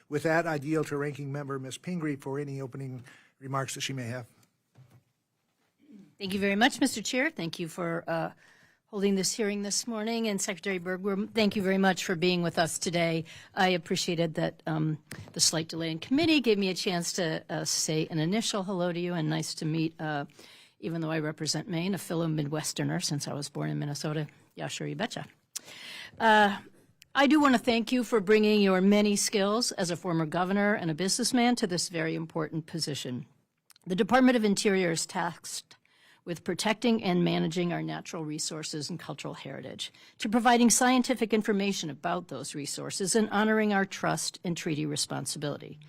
With that, I yield to Ranking Member Ms. Pingree for any opening remarks that she may have. Thank you very much, Mr. Chair. Thank you for holding this hearing this morning. And Secretary Bergworm, thank you very much for being with us today. I appreciated that the slight delay in committee gave me a chance to say an initial hello to you, and nice to meet, even though I represent Maine, a fellow Midwesterner since I was born in Minnesota. Yeah, sure, you betcha. I do want to thank you for bringing your many skills as a former governor and a businessman to this very important position. The Department of Interior is tasked with protecting and managing our natural resources and cultural heritage, to providing scientific information about those resources and honoring our trust and treaty responsibility.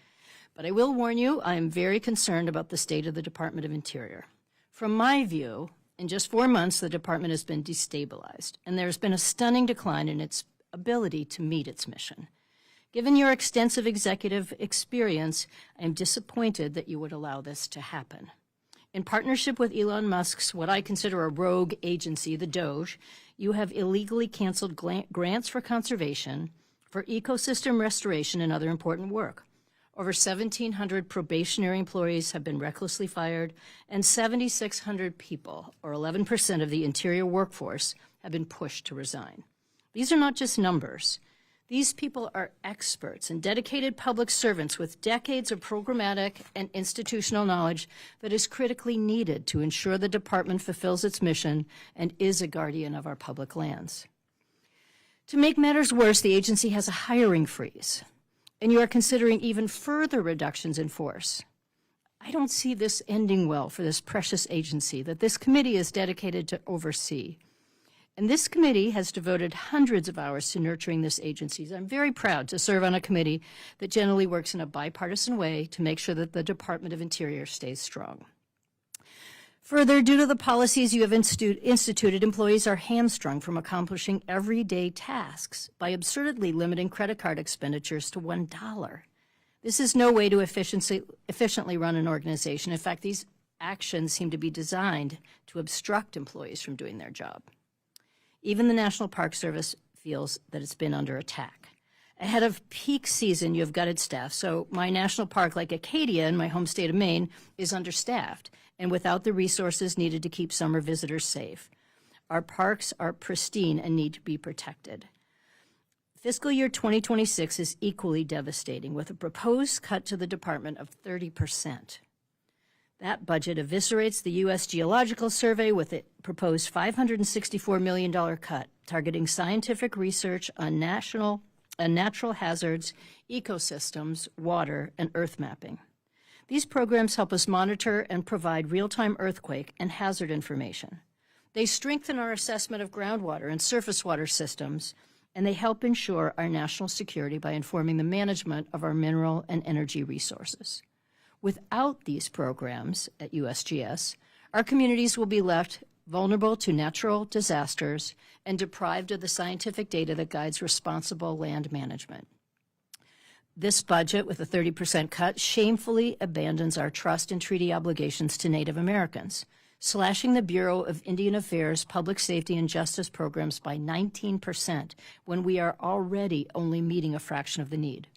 But I will warn you, I am very concerned about the state of the Department of Interior. From my view, in just 4 months, the department has been destabilized, and there's been a stunning decline in its ability to meet its mission. Given your extensive executive experience, I am disappointed that you would allow this to happen. In partnership with Elon Musk's what I consider a rogue agency, the DOGE, you have illegally canceled grants for conservation, for ecosystem restoration, and other important work. Over 1,700 probationary employees have been recklessly fired, and 7,600 people, or 11% of the interior workforce, have been pushed to resign. These are not just numbers. These people are experts and dedicated public servants with decades of programmatic and institutional knowledge that is critically needed to ensure the department fulfills its mission and is a guardian of our public lands. To make matters worse, the agency has a hiring freeze, and you are considering even further reductions in force. I don't see this ending well for this precious agency that this committee is dedicated to oversee. And this committee has devoted hundreds of hours to nurturing this agency. I'm very proud to serve on a committee that generally works in a bipartisan way to make sure that the Department of Interior stays strong. Further, due to the policies you have instituted, employees are hamstrung from accomplishing everyday tasks by absurdly limiting credit card expenditures to $1. This is no way to efficiently run an organization. In fact, these actions seem to be designed to obstruct employees from doing their job. Even the National Park Service feels that it's been under attack. Ahead of peak season, you have gutted staff, so my national park, like Acadia in my home state of Maine, is understaffed and without the resources needed to keep summer visitors safe. Our parks are pristine and need to be protected. Fiscal year 2026 is equally devastating, with a proposed cut to the department of 30%. That budget eviscerates the U.S. Geological Survey with a proposed $564 million cut, targeting scientific research on natural hazards, ecosystems, water, and earth mapping. These programs help us monitor and provide real-time earthquake and hazard information. They strengthen our assessment of groundwater and surface water systems, and they help ensure our national security by informing the management of our mineral and energy resources. Without these programs at USGS, our communities will be left vulnerable to natural disasters and deprived of the scientific data that guides responsible land management. This budget, with a 30% cut, shamefully abandons our trust and treaty obligations to Native Americans, slashing the Bureau of Indian Affairs Public Safety and Justice programs by 19% when we are already only meeting a fraction of the need.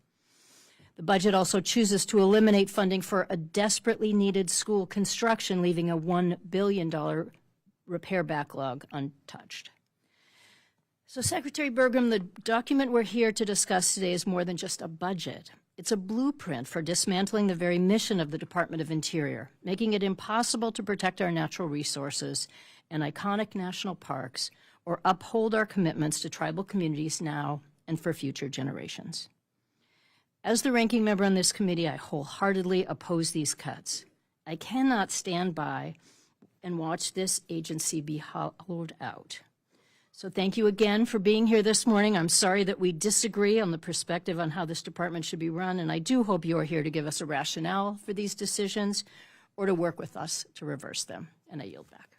The budget also chooses to eliminate funding for a desperately needed school construction, leaving a $1 billion repair backlog untouched. So, Secretary Bergum, the document we're here to discuss today is more than just a budget. It's a blueprint for dismantling the very mission of the Department of Interior, making it impossible to protect our natural resources and iconic national parks or uphold our commitments to tribal communities now and for future generations. As the ranking member on this committee, I wholeheartedly oppose these cuts. I cannot stand by and watch this agency be hollowed out. So thank you again for being here this morning. I'm sorry that we disagree on the perspective on how this department should be run, and I do hope you are here to give us a rationale for these decisions or to work with us to reverse them. And I yield back.